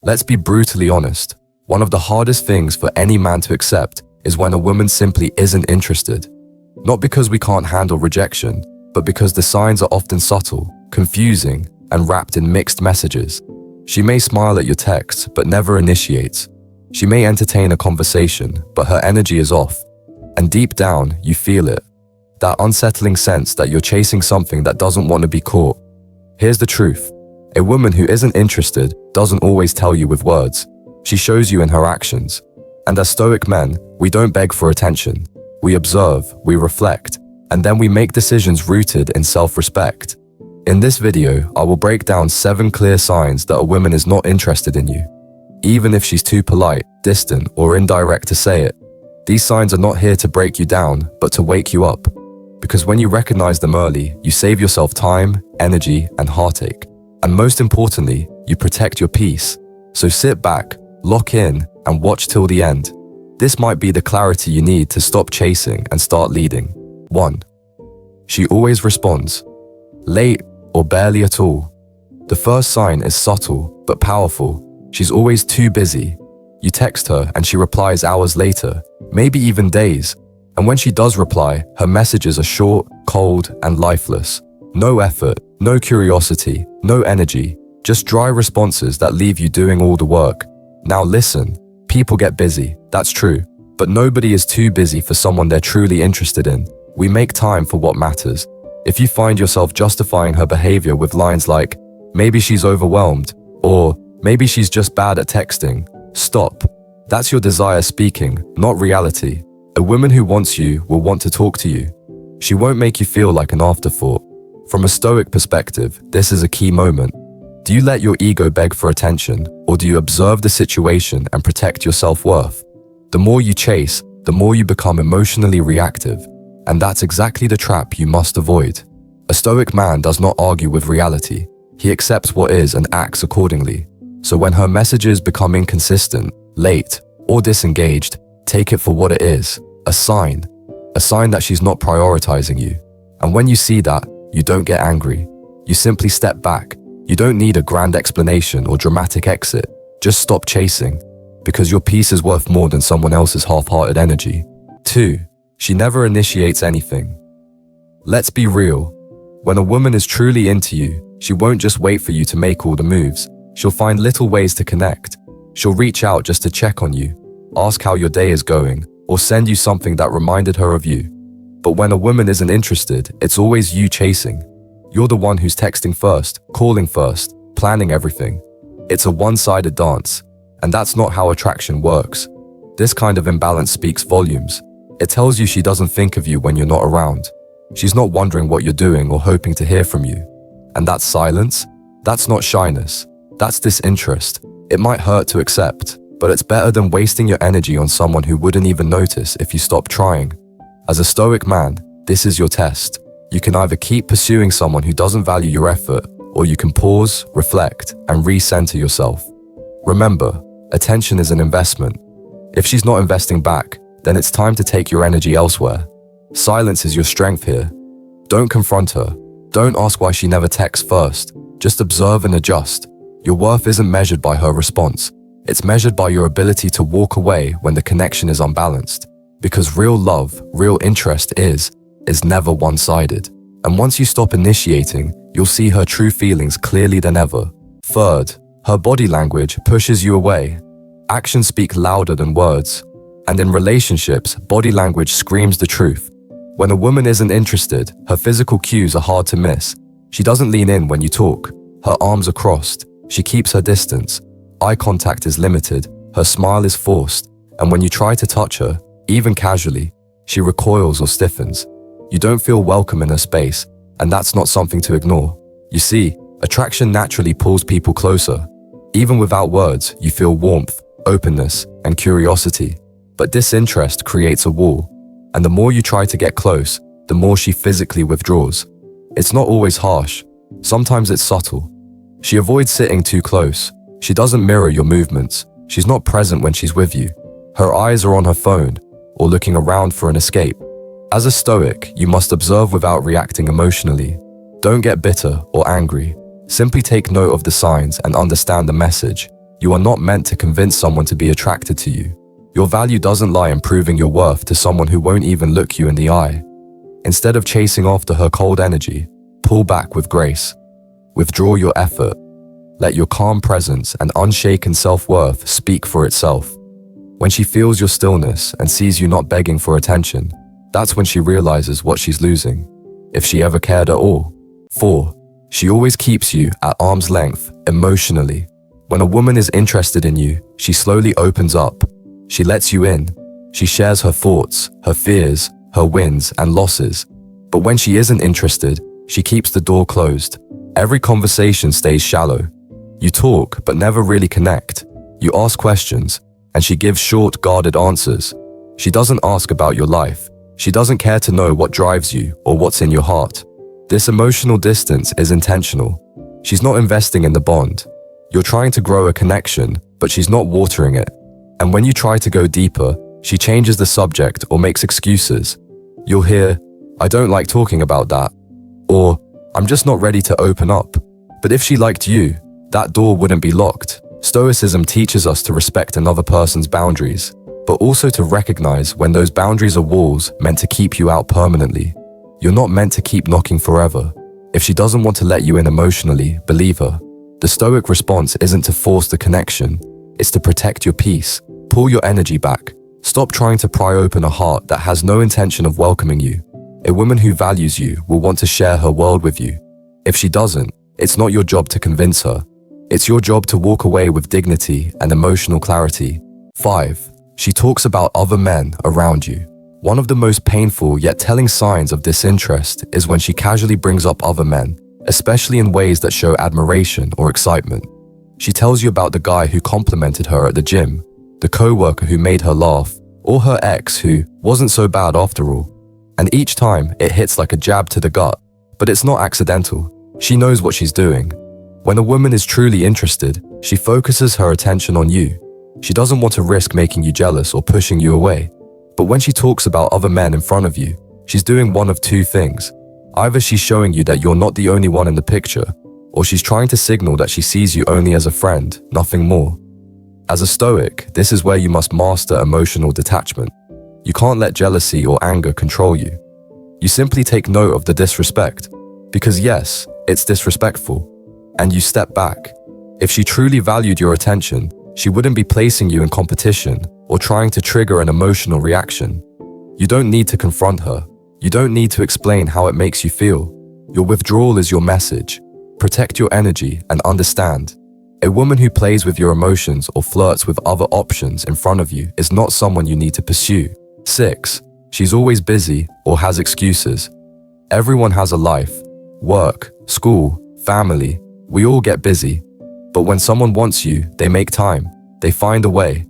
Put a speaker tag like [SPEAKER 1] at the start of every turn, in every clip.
[SPEAKER 1] Let's be brutally honest. One of the hardest things for any man to accept is when a woman simply isn't interested. Not because we can't handle rejection, but because the signs are often subtle, confusing, and wrapped in mixed messages. She may smile at your texts, but never initiates. She may entertain a conversation, but her energy is off. And deep down, you feel it. That unsettling sense that you're chasing something that doesn't want to be caught. Here's the truth. A woman who isn't interested doesn't always tell you with words. She shows you in her actions. And as Stoic men, we don't beg for attention. We observe, we reflect, and then we make decisions rooted in self-respect. In this video, I will break down 7 clear signs that a woman is not interested in you. Even if she's too polite, distant, or indirect to say it. These signs are not here to break you down, but to wake you up. Because when you recognize them early, you save yourself time, energy, and heartache. And most importantly, you protect your peace. So sit back, lock in, and watch till the end. This might be the clarity you need to stop chasing and start leading. 1. She always responds. Late or barely at all. The first sign is subtle, but powerful. She's always too busy. You text her and she replies hours later, maybe even days. And when she does reply, her messages are short, cold, and lifeless. No effort, no curiosity, no energy, just dry responses that leave you doing all the work. Now listen, people get busy, that's true, but nobody is too busy for someone they're truly interested in. We make time for what matters. If you find yourself justifying her behavior with lines like, maybe she's overwhelmed, or maybe she's just bad at texting, stop. That's your desire speaking, not reality. A woman who wants you will want to talk to you. She won't make you feel like an afterthought. From a Stoic perspective, this is a key moment. Do you let your ego beg for attention, or do you observe the situation and protect your self-worth? The more you chase, the more you become emotionally reactive, and that's exactly the trap you must avoid. A Stoic man does not argue with reality. He accepts what is and acts accordingly. So when her messages become inconsistent, late, or disengaged, take it for what it is, a sign that she's not prioritizing you. And when you see that, you don't get angry. You simply step back. You don't need a grand explanation or dramatic exit. Just stop chasing, because your peace is worth more than someone else's half-hearted energy. 2. She never initiates anything. Let's be real. When a woman is truly into you, she won't just wait for you to make all the moves. She'll find little ways to connect. She'll reach out just to check on you, ask how your day is going, or send you something that reminded her of you. But when a woman isn't interested, it's always you chasing. You're the one who's texting first, calling first, planning everything. It's a one-sided dance, and that's not how attraction works. This kind of imbalance speaks volumes. It tells you she doesn't think of you when you're not around. She's not wondering what you're doing or hoping to hear from you. And that silence? That's not shyness. That's disinterest. It might hurt to accept, but it's better than wasting your energy on someone who wouldn't even notice if you stopped trying. As a Stoic man, this is your test. You can either keep pursuing someone who doesn't value your effort, or you can pause, reflect, and recenter yourself. Remember, attention is an investment. If she's not investing back, then it's time to take your energy elsewhere. Silence is your strength here. Don't confront her. Don't ask why she never texts first. Just observe and adjust. Your worth isn't measured by her response. It's measured by your ability to walk away when the connection is unbalanced. Because real love, real interest is never one-sided. And once you stop initiating, you'll see her true feelings clearly than ever. 3rd, her body language pushes you away. Actions speak louder than words. And in relationships, body language screams the truth. When a woman isn't interested, her physical cues are hard to miss. She doesn't lean in when you talk. Her arms are crossed. She keeps her distance. Eye contact is limited. Her smile is forced. And when you try to touch her, even casually, she recoils or stiffens. You don't feel welcome in her space, and that's not something to ignore. You see, attraction naturally pulls people closer. Even without words, you feel warmth, openness, and curiosity. But disinterest creates a wall, and the more you try to get close, the more she physically withdraws. It's not always harsh. Sometimes it's subtle. She avoids sitting too close. She doesn't mirror your movements. She's not present when she's with you. Her eyes are on her phone, or looking around for an escape. As a Stoic, you must observe without reacting emotionally. Don't get bitter or angry. Simply take note of the signs and understand the message. You are not meant to convince someone to be attracted to you. Your value doesn't lie in proving your worth to someone who won't even look you in the eye. Instead of chasing after her cold energy, pull back with grace. Withdraw your effort. Let your calm presence and unshaken self-worth speak for itself. When she feels your stillness and sees you not begging for attention, that's when she realizes what she's losing, if she ever cared at all. 4. She always keeps you at arm's length emotionally. When a woman is interested in you, she slowly opens up. She lets you in. She shares her thoughts, her fears, her wins and losses. But when she isn't interested, she keeps the door closed. Every conversation stays shallow. You talk, but never really connect. You ask questions, and she gives short, guarded answers. She doesn't ask about your life. She doesn't care to know what drives you or what's in your heart. This emotional distance is intentional. She's not investing in the bond. You're trying to grow a connection, but she's not watering it. And when you try to go deeper, she changes the subject or makes excuses. You'll hear, "I don't like talking about that," or "I'm just not ready to open up." But if she liked you, that door wouldn't be locked. Stoicism teaches us to respect another person's boundaries, but also to recognize when those boundaries are walls meant to keep you out permanently. You're not meant to keep knocking forever. If she doesn't want to let you in emotionally, believe her. The Stoic response isn't to force the connection, it's to protect your peace. Pull your energy back. Stop trying to pry open a heart that has no intention of welcoming you. A woman who values you will want to share her world with you. If she doesn't, it's not your job to convince her. It's your job to walk away with dignity and emotional clarity. 5. She talks about other men around you. One of the most painful yet telling signs of disinterest is when she casually brings up other men, especially in ways that show admiration or excitement. She tells you about the guy who complimented her at the gym, the co-worker who made her laugh, or her ex who wasn't so bad after all. And each time, it hits like a jab to the gut. But it's not accidental. She knows what she's doing. When a woman is truly interested, she focuses her attention on you. She doesn't want to risk making you jealous or pushing you away. But when she talks about other men in front of you, she's doing one of two things. Either she's showing you that you're not the only one in the picture, or she's trying to signal that she sees you only as a friend, nothing more. As a Stoic, this is where you must master emotional detachment. You can't let jealousy or anger control you. You simply take note of the disrespect, because yes, it's disrespectful, and you step back. If she truly valued your attention, she wouldn't be placing you in competition or trying to trigger an emotional reaction. You don't need to confront her. You don't need to explain how it makes you feel. Your withdrawal is your message. Protect your energy and understand. A woman who plays with your emotions or flirts with other options in front of you is not someone you need to pursue. 6. She's always busy or has excuses. Everyone has a life. Work, school, family. We all get busy. But when someone wants you, they make time. They find a way.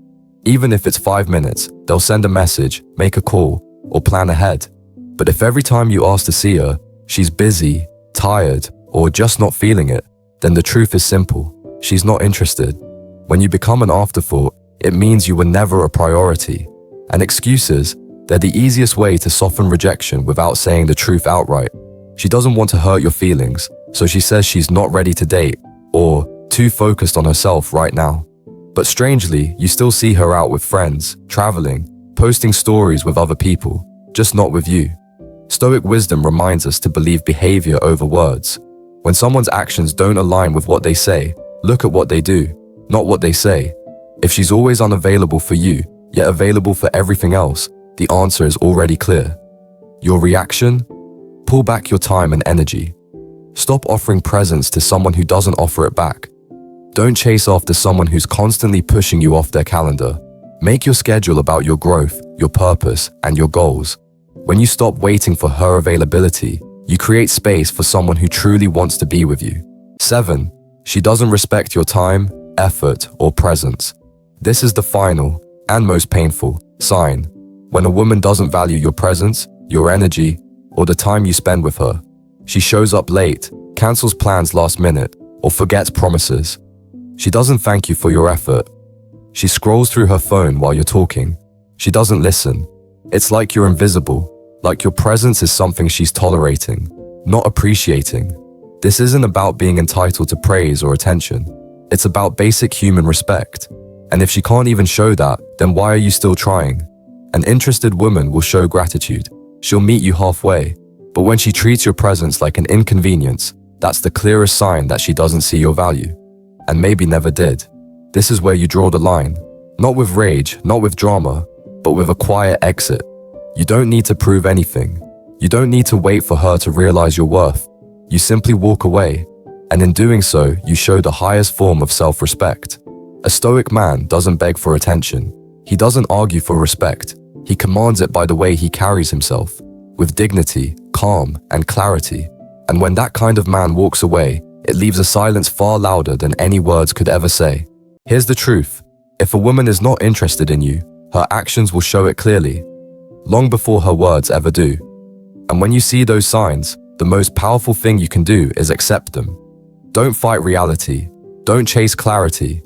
[SPEAKER 1] Even if it's 5 minutes, they'll send a message, make a call, or plan ahead. But if every time you ask to see her, she's busy, tired, or just not feeling it, then the truth is simple. She's not interested. When you become an afterthought, it means you were never a priority. And excuses, they're the easiest way to soften rejection without saying the truth outright. She doesn't want to hurt your feelings, so she says she's not ready to date, or too focused on herself right now. But strangely, you still see her out with friends, traveling, posting stories with other people, just not with you. Stoic wisdom reminds us to believe behavior over words. When someone's actions don't align with what they say, look at what they do, not what they say. If she's always unavailable for you, yet available for everything else, the answer is already clear. Your reaction? Pull back your time and energy. Stop offering presents to someone who doesn't offer it back. Don't chase after someone who's constantly pushing you off their calendar. Make your schedule about your growth, your purpose, and your goals. When you stop waiting for her availability, you create space for someone who truly wants to be with you. 7. She doesn't respect your time, effort, or presence. This is the final, and most painful, sign. When a woman doesn't value your presence, your energy, or the time you spend with her. She shows up late, cancels plans last minute, or forgets promises. She doesn't thank you for your effort. She scrolls through her phone while you're talking. She doesn't listen. It's like you're invisible, like your presence is something she's tolerating, not appreciating. This isn't about being entitled to praise or attention. It's about basic human respect. And if she can't even show that, then why are you still trying? An interested woman will show gratitude. She'll meet you halfway. But when she treats your presence like an inconvenience, that's the clearest sign that she doesn't see your value. And maybe never did. This is where you draw the line. Not with rage, not with drama, but with a quiet exit. You don't need to prove anything. You don't need to wait for her to realize your worth. You simply walk away. And in doing so, you show the highest form of self-respect. A Stoic man doesn't beg for attention. He doesn't argue for respect. He commands it by the way he carries himself, with dignity, calm, and clarity. And when that kind of man walks away, it leaves a silence far louder than any words could ever say. Here's the truth. If a woman is not interested in you, her actions will show it clearly, long before her words ever do. And when you see those signs, the most powerful thing you can do is accept them. Don't fight reality. Don't chase clarity.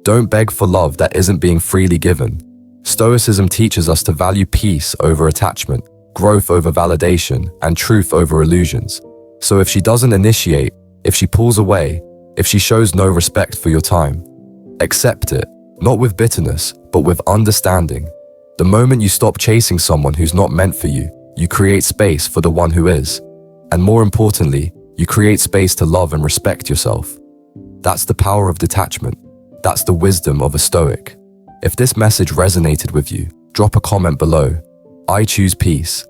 [SPEAKER 1] Don't beg for love that isn't being freely given. Stoicism teaches us to value peace over attachment, growth over validation, and truth over illusions. So if she doesn't initiate, if she pulls away, if she shows no respect for your time, accept it, not with bitterness, but with understanding. The moment you stop chasing someone who's not meant for you, you create space for the one who is. And more importantly, you create space to love and respect yourself. That's the power of detachment. That's the wisdom of a Stoic. If this message resonated with you, drop a comment below. I choose peace.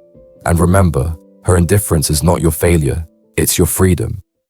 [SPEAKER 1] And remember, her indifference is not your failure, it's your freedom.